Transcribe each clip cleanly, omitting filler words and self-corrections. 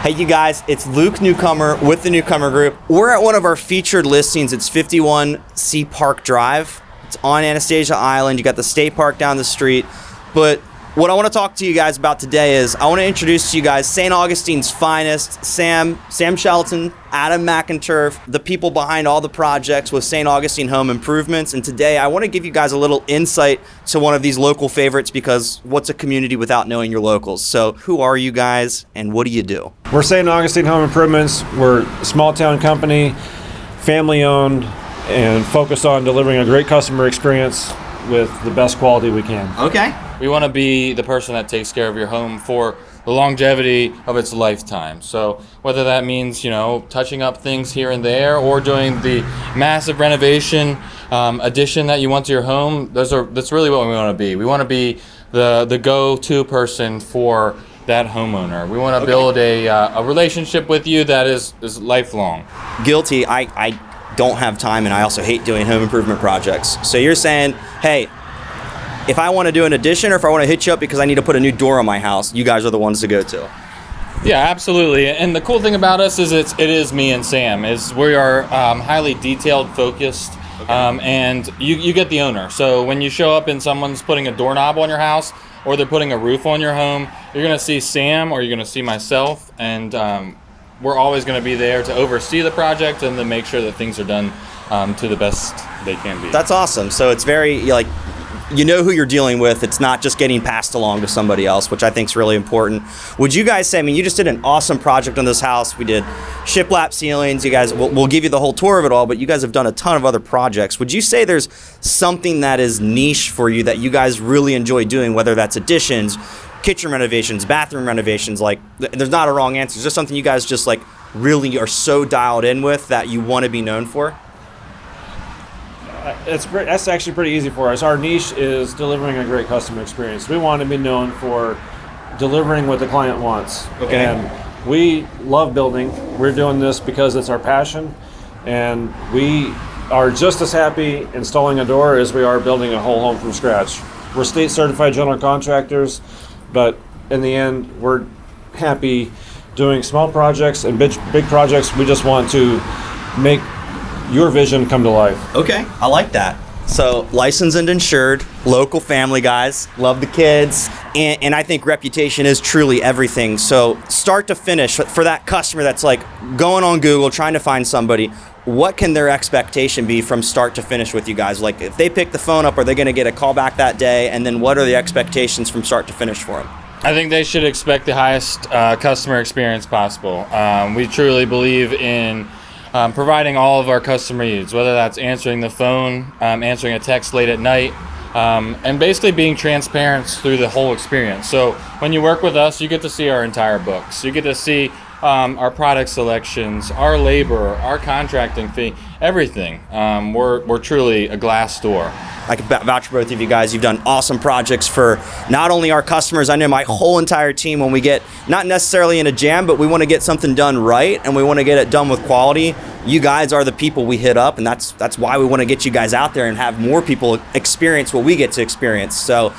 Hey you guys, it's Luke Newcomer with the Newcomer Group. We're at one of our featured listings. It's 51 Sea Park Drive. It's on Anastasia Island. You got the state park down the street. But what I want to talk to you guys about today is I want to introduce to you guys St. Augustine's finest, Sam Shelton, Adam McInturf, the people behind all the projects with St. Augustine Home Improvements. And today I want to give you guys a little insight to one of these local favorites, because what's a community without knowing your locals? So who are you guys and what do you do? We're St. Augustine Home Improvements. We're a small town company, family owned, and focused on delivering a great customer experience with the best quality we can. Okay. We want to be the person that takes care of your home for the longevity of its lifetime. So whether that means, touching up things here and there, or doing the massive renovation addition that you want to your home, that's really what we want to be. We want to be the go-to person for that homeowner. We want to build a relationship with you that is lifelong. Guilty. I don't have time, and I also hate doing home improvement projects. So you're saying, hey, if I want to do an addition, or if I want to hit you up because I need to put a new door on my house, you guys are the ones to go to. Yeah, absolutely. And the cool thing about us is it is me and Sam. We are highly detailed focused, and you get the owner. So when you show up and someone's putting a doorknob on your house, or they're putting a roof on your home, you're going to see Sam, or you're going to see myself, and we're always going to be there to oversee the project and to make sure that things are done to the best they can be. That's awesome. So it's very, you know who you're dealing with. It's not just getting passed along to somebody else, which I think is really important. Would you guys say, you just did an awesome project on this house. We did shiplap ceilings. You guys, we'll give you the whole tour of it all, but you guys have done a ton of other projects. Would you say there's something that is niche for you that you guys really enjoy doing, whether that's additions, kitchen renovations, bathroom renovations? There's not a wrong answer. It's just something you guys just really are so dialed in with that you want to be known for? That's actually pretty easy for us. Our niche is delivering a great customer experience. We want to be known for delivering what the client wants. Okay. And we love building. We're doing this because it's our passion, and we are just as happy installing a door as we are building a whole home from scratch. We're state certified general contractors, but in the end, we're happy doing small projects and big projects. We just want to make your vision come to life. Okay, I like that. So licensed and insured, local family guys, love the kids, and I think reputation is truly everything. So start to finish, for that customer that's going on Google trying to find somebody, what can their expectation be from start to finish with you guys? If they pick the phone up, are they going to get a call back that day? And then what are the expectations from start to finish for them? I think they should expect the highest customer experience possible. We truly believe in providing all of our customer needs, whether that's answering the phone, answering a text late at night, and basically being transparent through the whole experience. So when you work with us, you get to see our entire books. You get to see our product selections, our labor, our contracting fee, everything. We're truly a glass door. I can vouch for both of you guys. You've done awesome projects for not only our customers, I know my whole entire team. When we get, not necessarily in a jam, but we want to get something done right, and we want to get it done with quality, you guys are the people we hit up, and that's why we want to get you guys out there and have more people experience what we get to experience. So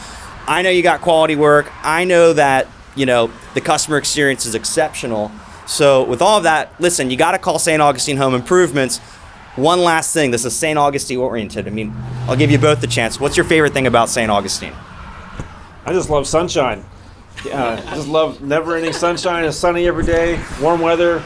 I know you got quality work. I know that, the customer experience is exceptional. So with all of that, listen, you got to call St. Augustine Home Improvements. One last thing, this is St. Augustine oriented. I'll give you both the chance. What's your favorite thing about St. Augustine? I just love sunshine. I just love never-ending sunshine. It's sunny every day, warm weather,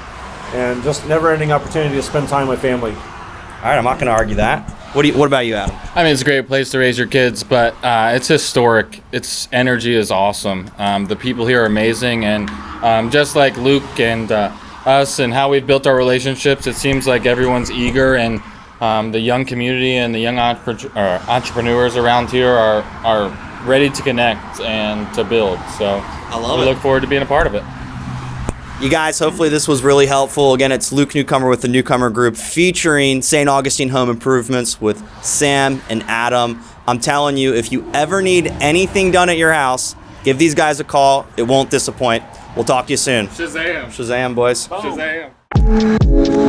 and just never-ending opportunity to spend time with family. All right, I'm not going to argue that. What about you, Adam? It's a great place to raise your kids, but it's historic. Its energy is awesome. The people here are amazing, and just like Luke and us and how we've built our relationships, it seems like everyone's eager, and the young community and the young entrepreneurs around here are ready to connect and to build. So we look forward to being a part of it. You guys, hopefully this was really helpful. Again, it's Luke Newcomer with the Newcomer Group, featuring St. Augustine Home Improvements with Sam and Adam. I'm telling you, if you ever need anything done at your house, give these guys a call. It won't disappoint. We'll talk to you soon. Shazam. Shazam, boys. Shazam.